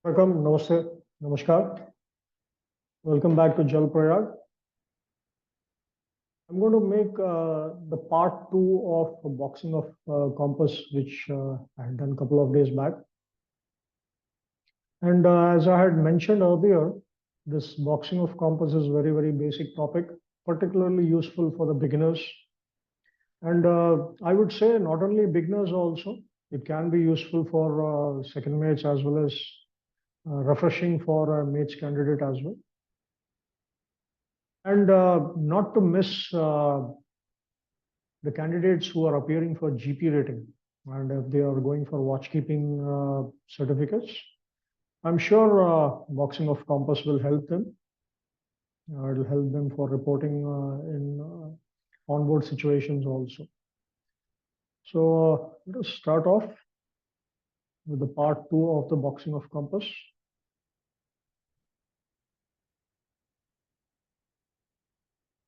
Welcome, Namaste, Namaskar. Welcome back to Jal Prayag. I'm going to make the part two of boxing of compass, which I had done a couple of days back. And as I had mentioned earlier, this boxing of compass is very, very basic topic, particularly useful for the beginners. And I would say not only beginners also, it can be useful for second mates as well as refreshing for a mates candidate as well. And not to miss the candidates who are appearing for GP rating and if they are going for watchkeeping certificates, I'm sure boxing of compass will help them. It will help them for reporting in onboard situations also. So let us start off with the part two of the boxing of compass.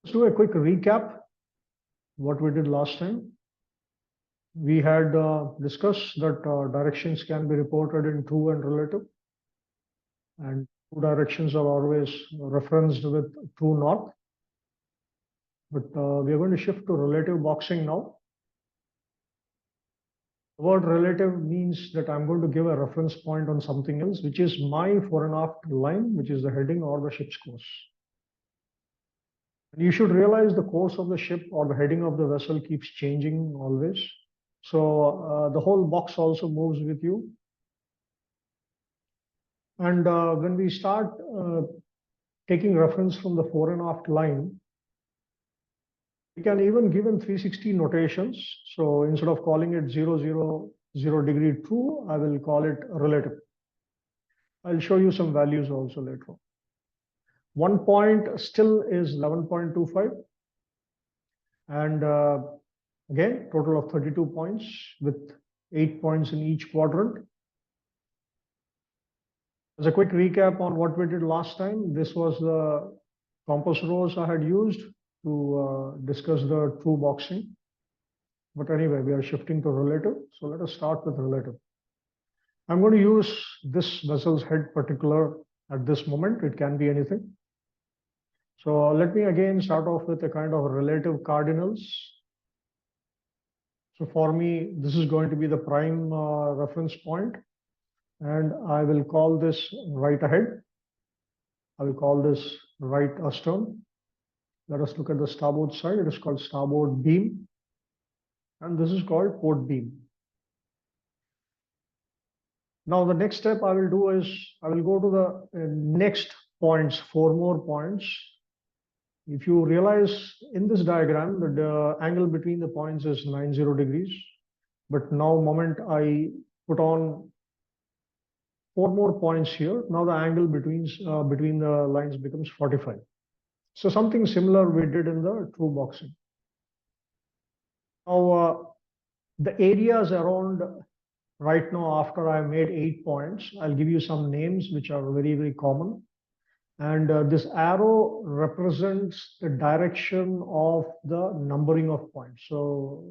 Let's do a quick recap what we did last time. We had discussed that directions can be reported in true and relative, and two directions are always referenced with true north. But we are going to shift to relative boxing now. The word relative means that I'm going to give a reference point on something else, which is my fore and aft line, which is the heading or the ship's course. And you should realize the course of the ship or the heading of the vessel keeps changing always. So the whole box also moves with you. And when we start taking reference from the fore and aft line, we can even give in 360 notations. So instead of calling it 000 degree true, I will call it relative. I'll show you some values also later on. 1 point still is 11.25. And again, total of 32 points with 8 points in each quadrant. As a quick recap on what we did last time, this was the compass rose I had used to discuss the true boxing. But anyway, we are shifting to relative. So let us start with relative. I'm going to use this vessel's head particular at this moment. It can be anything. So let me again start off with a kind of relative cardinals. So for me, this is going to be the prime reference point. And I will call this right ahead. I will call this right astern. Let us look at the starboard side. It is called starboard beam. And this is called port beam. Now, the next step I will do is I will go to the next points, 4 more points. If you realize in this diagram that the angle between the points is 90 degrees. But now, moment I put on 4 more points here, now the angle between the lines becomes 45. So something similar we did in the true boxing. Now, the areas around right now, after I made 8 points, I'll give you some names which are very, very common. And this arrow represents the direction of the numbering of points. So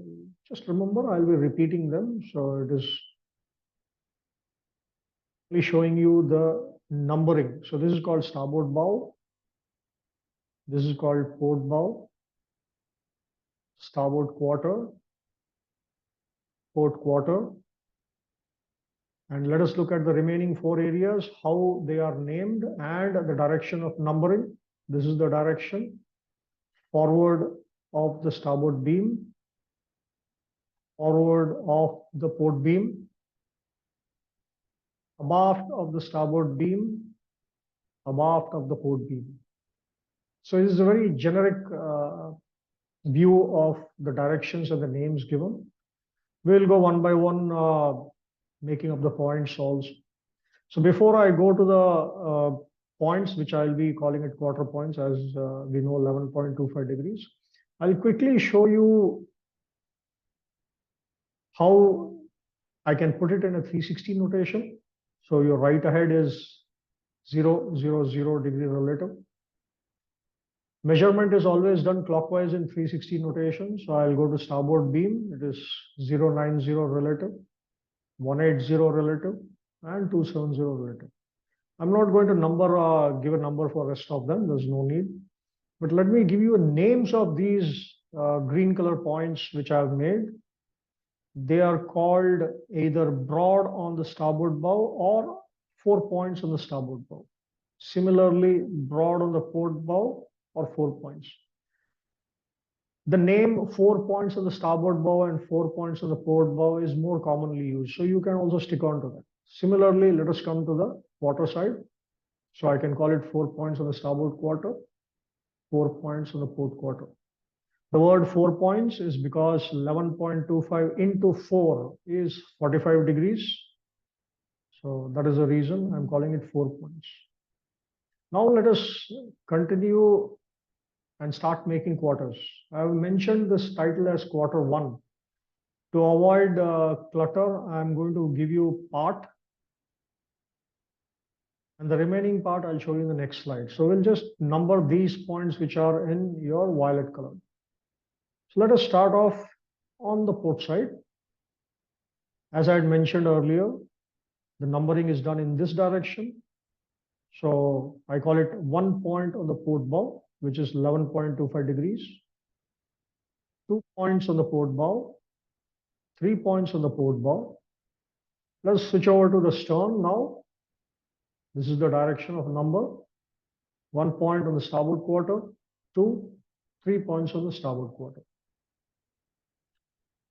just remember, I'll be repeating them. So it is showing you the numbering. So this is called starboard bow. This is called port bow, starboard quarter, port quarter. And let us look at the remaining 4 areas, how they are named and the direction of numbering. This is the direction forward of the starboard beam, forward of the port beam, abaft of the starboard beam, abaft of the port beam. So it is a very generic view of the directions and the names given. We'll go one by one, making up the points also. So before I go to the points, which I'll be calling it quarter points, as we know 11.25 degrees, I'll quickly show you how I can put it in a 360 notation. So your right ahead is 000 degree relative. Measurement is always done clockwise in 360 notation. So I'll go to starboard beam. It is 090 relative, 180 relative, and 270 relative. I'm not going to give a number for rest of them. There's no need. But let me give you names of these green color points which I've made. They are called either broad on the starboard bow or 4 points on the starboard bow. Similarly, broad on the port bow or 4 points. The name 4 points on the starboard bow and 4 points on the port bow is more commonly used. So you can also stick on to that. Similarly, let us come to the quarter side. So I can call it 4 points on the starboard quarter, 4 points on the port quarter. The word 4 points is because 11.25 into 4 is 45 degrees. So that is the reason I'm calling it 4 points. Now let us continue and start making quarters. I have mentioned this title as quarter 1. To avoid clutter, I'm going to give you part. And the remaining part I'll show you in the next slide. So we'll just number these points which are in your violet color. So let us start off on the port side. As I had mentioned earlier, the numbering is done in this direction. So I call it 1 point on the port bow, which is 11.25 degrees. 2 points on the port bow. 3 points on the port bow. Let's switch over to the stern now. This is the direction of number. 1 point on the starboard quarter. 2, 3 points on the starboard quarter.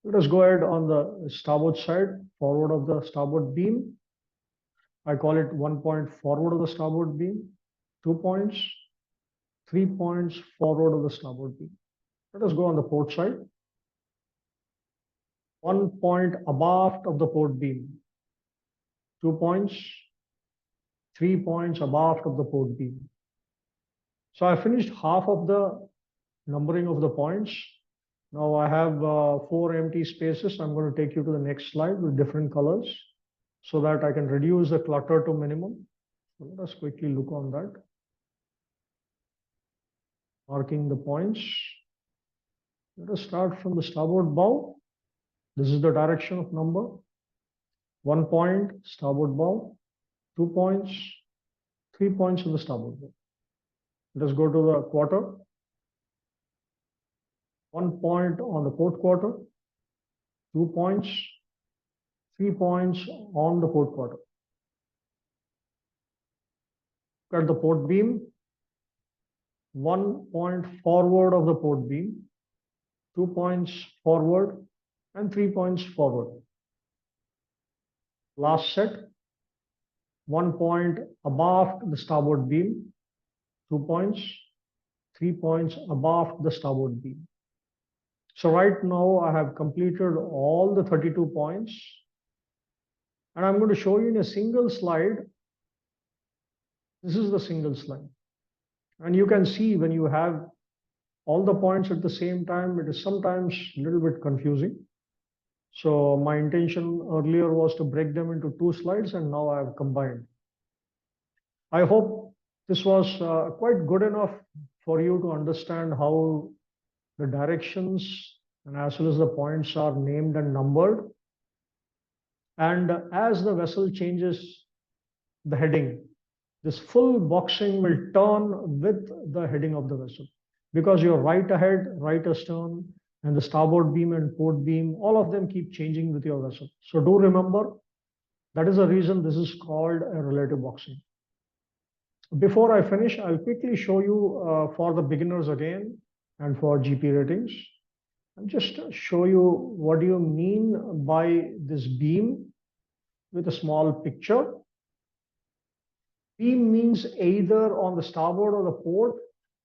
Let us go ahead on the starboard side, forward of the starboard beam. I call it 1 point forward of the starboard beam, 2 points, 3 points forward of the starboard beam. Let us go on the port side. 1 point abaft of the port beam, 2 points, 3 points abaft of the port beam. So I finished half of the numbering of the points. Now I have 4 empty spaces. I'm going to take you to the next slide with different colors so that I can reduce the clutter to minimum. So let us quickly look on that. Marking the points. Let us start from the starboard bow. This is the direction of number. 1 point, starboard bow, 2 points, 3 points on the starboard bow. Let us go to the quarter. 1 point on the port quarter, 2 points, 3 points on the port quarter. Look at the port beam. 1 point forward of the port beam, 2 points forward, and 3 points forward. Last set. 1 point abaft the starboard beam, 2 points, 3 points abaft the starboard beam. So right now I have completed all the 32 points. And I'm going to show you in a single slide. This is the single slide. And you can see when you have all the points at the same time, it is sometimes a little bit confusing. So my intention earlier was to break them into 2 slides, and now I have combined. I hope this was quite good enough for you to understand how the directions and as well as the points are named and numbered. And as the vessel changes the heading, this full boxing will turn with the heading of the vessel, because your right ahead, right astern, and the starboard beam and port beam, all of them keep changing with your vessel. So do remember, that is the reason this is called a relative boxing. Before I finish, I'll quickly show you for the beginners again and for GP ratings. I'll just show you what do you mean by this beam with a small picture. Beam means either on the starboard or the port,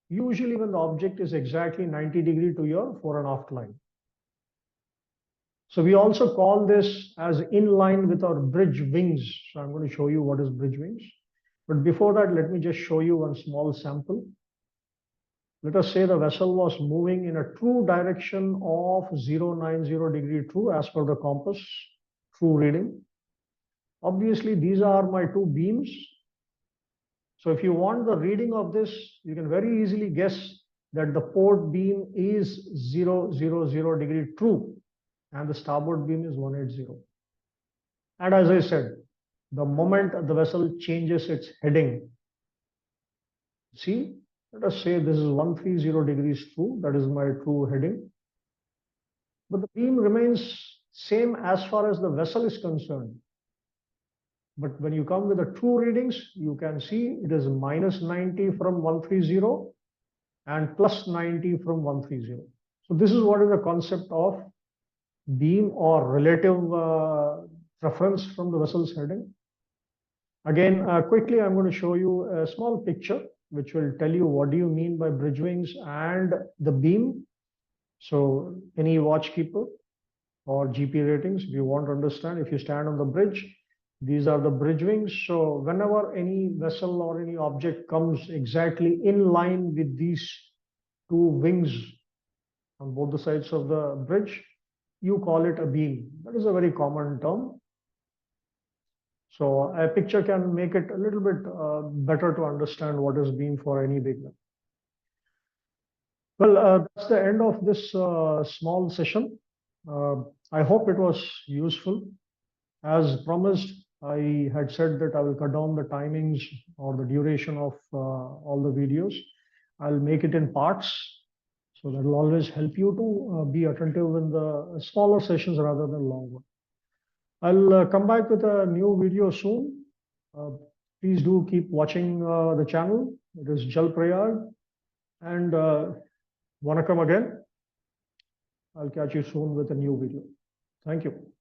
usually when the object is exactly 90 degrees to your fore and aft line. So we also call this as in line with our bridge wings. So I'm going to show you what is bridge wings. But before that, let me just show you one small sample. Let us say the vessel was moving in a true direction of 090 degree true as per the compass, true reading. Obviously, these are my 2 beams. So if you want the reading of this, you can very easily guess that the port beam is 000 degree true and the starboard beam is 180. And as I said, the moment the vessel changes its heading. See, let us say this is 130 degrees true, that is my true heading. But the beam remains same as far as the vessel is concerned. But when you come with the true readings, you can see it is minus 90 from 130 and plus 90 from 130. So this is what is the concept of beam or relative reference from the vessel's heading. Again, quickly, I'm going to show you a small picture which will tell you what do you mean by bridge wings and the beam. So any watchkeeper or GP ratings, if you want to understand, if you stand on the bridge, these are the bridge wings. So whenever any vessel or any object comes exactly in line with these two wings on both the sides of the bridge, you call it a beam. That is a very common term. So a picture can make it a little bit better to understand what is beam for any beginner. Well, that's the end of this small session. I hope it was useful. As promised, I had said that I will cut down the timings or the duration of all the videos. I'll make it in parts. So that will always help you to be attentive in the smaller sessions rather than long ones. I'll come back with a new video soon. Please do keep watching the channel. It is Jal Prayag. And Vanakkam again. I'll catch you soon with a new video. Thank you.